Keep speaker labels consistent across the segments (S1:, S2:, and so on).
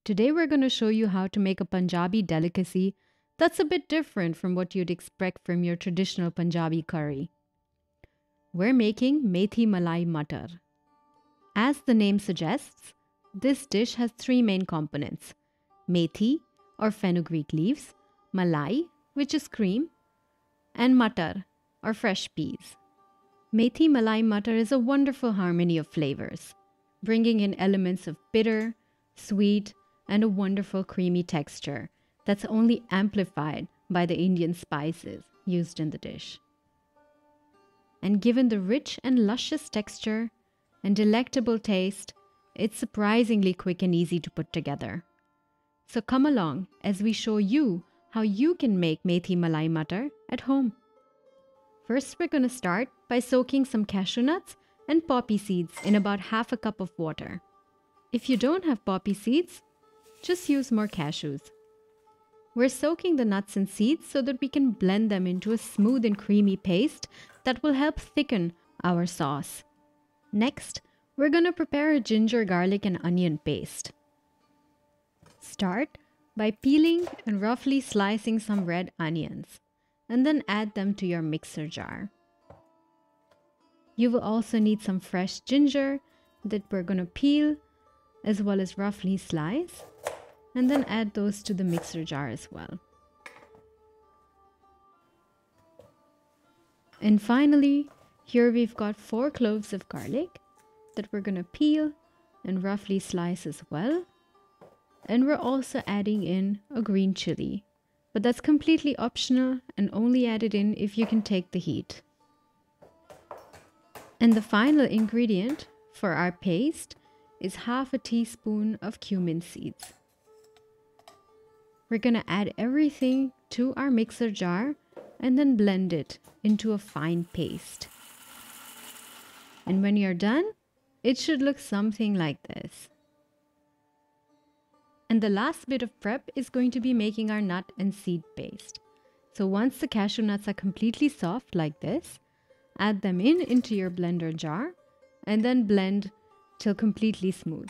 S1: Today we're going to show you how to make a Punjabi delicacy that's a bit different from what you'd expect from your traditional Punjabi curry. We're making Methi Malai Matar. As the name suggests, this dish has three main components: methi or fenugreek leaves, malai, which is cream, and matar or fresh peas. Methi Malai Matar is a wonderful harmony of flavors, bringing in elements of bitter, sweet, and a wonderful creamy texture that's only amplified by the Indian spices used in the dish. And given the rich and luscious texture and delectable taste, it's surprisingly quick and easy to put together. So come along as we show you how you can make Methi Malai Matar at home. First, we're going to start by soaking some cashew nuts and poppy seeds in about half a cup of water. If you don't have poppy seeds, just use more cashews. We're soaking the nuts and seeds so that we can blend them into a smooth and creamy paste that will help thicken our sauce. Next, we're going to prepare a ginger, garlic, and onion paste. Start by peeling and roughly slicing some red onions, and then add them to your mixer jar. You will also need some fresh ginger that we're going to peel as well as roughly slice, and then add those to the mixer jar as well. And finally, here we've got 4 cloves of garlic that we're going to peel and roughly slice as well. And we're also adding in a green chili, but that's completely optional and only added in if you can take the heat. And the final ingredient for our paste is half a teaspoon of cumin seeds. We're going to add everything to our mixer jar and then blend it into a fine paste. And when you're done, it should look something like this. And the last bit of prep is going to be making our nut and seed paste. So once the cashew nuts are completely soft like this, add them into your blender jar and then blend till completely smooth.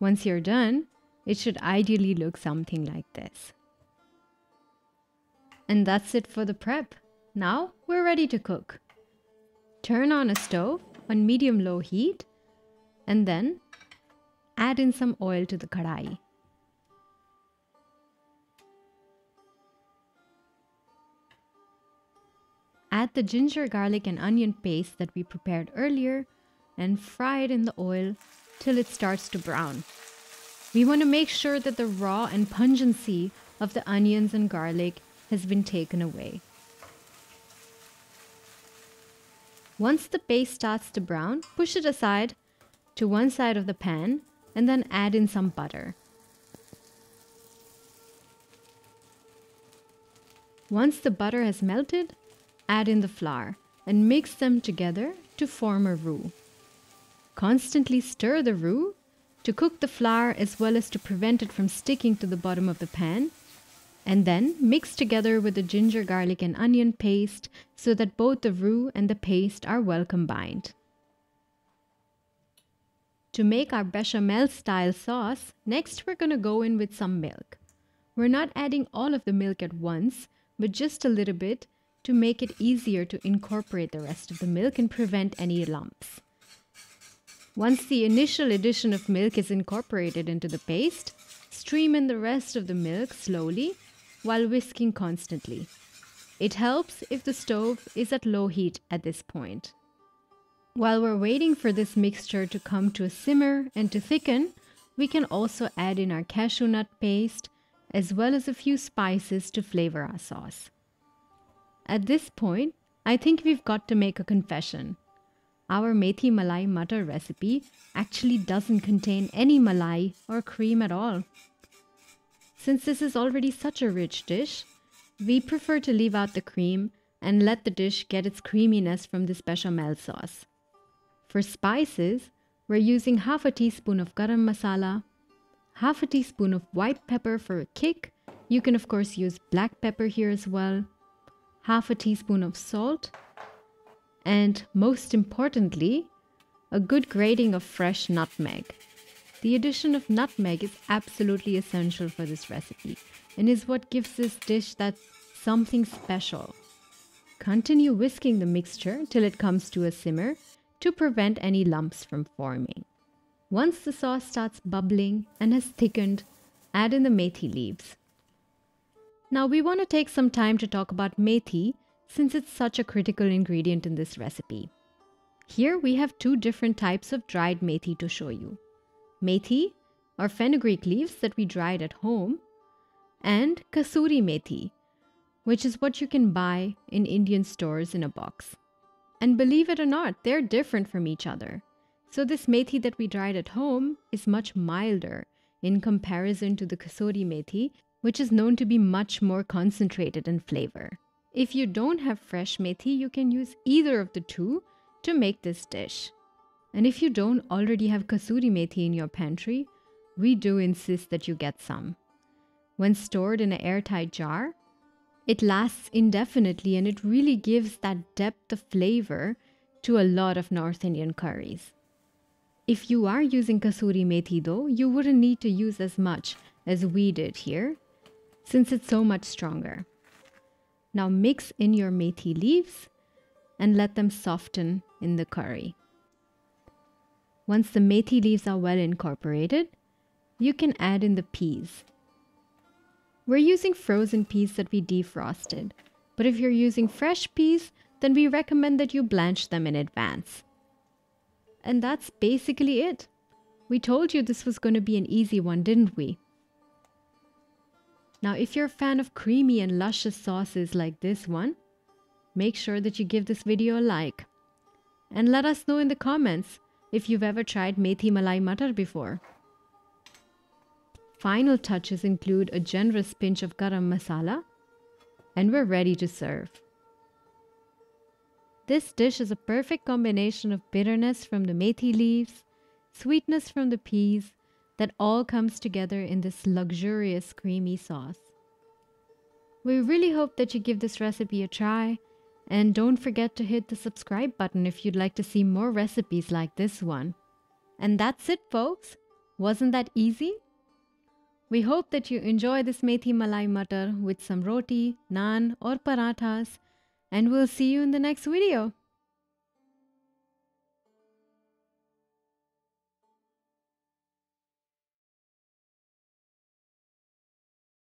S1: Once you're done, it should ideally look something like this. And that's it for the prep. Now we're ready to cook. Turn on a stove on medium-low heat and then add in some oil to the kadai. Add the ginger, garlic, and onion paste that we prepared earlier and fry it in the oil till it starts to brown. We want to make sure that the raw and pungency of the onions and garlic has been taken away. Once the paste starts to brown, push it aside to one side of the pan and then add in some butter. Once the butter has melted, add in the flour and mix them together to form a roux. Constantly stir the roux to cook the flour as well as to prevent it from sticking to the bottom of the pan, and then mix together with the ginger, garlic, and onion paste so that both the roux and the paste are well combined. To make our bechamel style sauce, next we're going to go in with some milk. We're not adding all of the milk at once, but just a little bit to make it easier to incorporate the rest of the milk and prevent any lumps. Once the initial addition of milk is incorporated into the paste, stream in the rest of the milk slowly while whisking constantly. It helps if the stove is at low heat at this point. While we're waiting for this mixture to come to a simmer and to thicken, we can also add in our cashew nut paste as well as a few spices to flavor our sauce. At this point, I think we've got to make a confession. Our Methi Malai Matar recipe actually doesn't contain any malai or cream at all. Since this is already such a rich dish, we prefer to leave out the cream and let the dish get its creaminess from this bechamel sauce. For spices, we're using half a teaspoon of garam masala, half a teaspoon of white pepper for a kick. You can of course use black pepper here as well, half a teaspoon of salt, And most importantly, a good grating of fresh nutmeg. The addition of nutmeg is absolutely essential for this recipe and is what gives this dish that something special. Continue whisking the mixture till it comes to a simmer to prevent any lumps from forming. Once the sauce starts bubbling and has thickened, add in the methi leaves. Now we want to take some time to talk about methi since it's such a critical ingredient in this recipe. Here we have two different types of dried methi to show you. Methi or fenugreek leaves that we dried at home, and kasuri methi, which is what you can buy in Indian stores in a box. And believe it or not, they're different from each other. So this methi that we dried at home is much milder in comparison to the kasuri methi, which is known to be much more concentrated in flavor. If you don't have fresh methi, you can use either of the two to make this dish. And if you don't already have kasuri methi in your pantry, we do insist that you get some. When stored in an airtight jar, it lasts indefinitely and it really gives that depth of flavor to a lot of North Indian curries. If you are using kasuri methi though, you wouldn't need to use as much as we did here, since it's so much stronger. Now mix in your methi leaves and let them soften in the curry. Once the methi leaves are well incorporated, you can add in the peas. We're using frozen peas that we defrosted, but if you're using fresh peas, then we recommend that you blanch them in advance. And that's basically it. We told you this was going to be an easy one, didn't we? Now, if you're a fan of creamy and luscious sauces like this one, make sure that you give this video a like. And let us know in the comments if you've ever tried Methi Malai Matar before. Final touches include a generous pinch of garam masala, and we're ready to serve. This dish is a perfect combination of bitterness from the methi leaves, sweetness from the peas, that all comes together in this luxurious creamy sauce. We really hope that you give this recipe a try, and don't forget to hit the subscribe button if you'd like to see more recipes like this one. And that's it, folks. Wasn't that easy? We hope that you enjoy this Methi Malai Matar with some roti, naan or parathas, and we'll see you in the next video.